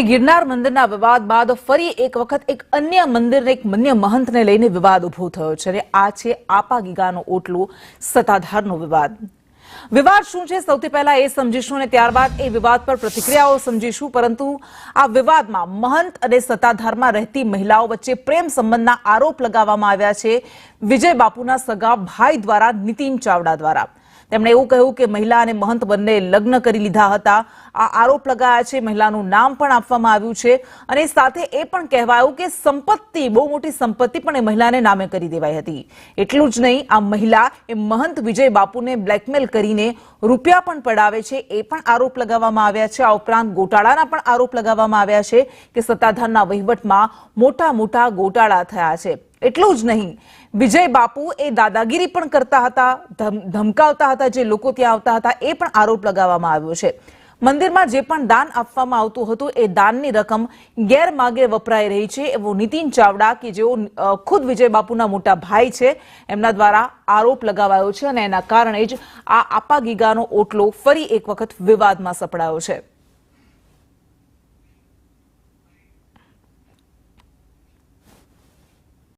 ગિરનાર મંદિરના વિવાદ બાદ ફરી એક વખત એક અન્ય મંદિરને એક અન્ય મહંતને લઈને વિવાદ ઉભો થયો છે અને આ છે આપા ગીગાનો ઓટલો સત્તાધારનો વિવાદ। વિવાદ શું છે સૌથી પહેલા એ સમજીશું અને ત્યારબાદ એ વિવાદ પર પ્રતિક્રિયાઓ સમજીશું। પરંતુ આ વિવાદમાં મહંત અને સત્તાધારમાં રહેતી મહિલાઓ વચ્ચે પ્રેમ સંબંધના આરોપ લગાવવામાં આવ્યા છે વિજય બાપુના સગા ભાઈ દ્વારા, નીતિન ચાવડા દ્વારા। તેમણે એવું કહ્યું કે મહિલા અને મહંત બંને લગ્ન કરી લીધા હતા। આ આરોપ લગાયા છે, મહિલાનું નામ પણ આપવામાં આવ્યું છે અને સાથે એ પણ કહેવાયું કે સંપત્તિ, બહુ મોટી સંપત્તિ પણ એ મહિલાને નામે કરી દેવાઈ હતી। એટલું જ નહીં, આ મહિલા એ મહંત વિજય બાપુને બ્લેકમેલ કરીને રૂપિયા પણ પડાવે છે, એ પણ આરોપ લગાવવામાં આવ્યા છે। આ ઉપરાંત ગોટાળાના પણ આરોપ લગાવવામાં આવ્યા છે કે સત્તાધારના વહીવટમાં મોટા મોટા ગોટાળા થયા છે। એટલું જ નહીં, વિજય બાપુ એ દાદાગીરી પણ કરતા હતા, ધમકાવતા હતા જે લોકો ત્યાં આવતા હતા, એ પણ આરોપ લગાવવામાં આવ્યો છે। મંદિરમાં જે પણ દાન આપવામાં આવતું હતું એ દાનની રકમ ગેરમાર્ગે વપરાઈ રહી છે એવો નીતિન ચાવડા કે જેઓ ખુદ વિજય બાપુના મોટા ભાઈ છે એમના દ્વારા આરોપ લગાવાયો છે અને એના કારણે જ આ આપા ગીગાનો ઓટલો ફરી એક વખત વિવાદમાં સપડાયો છે।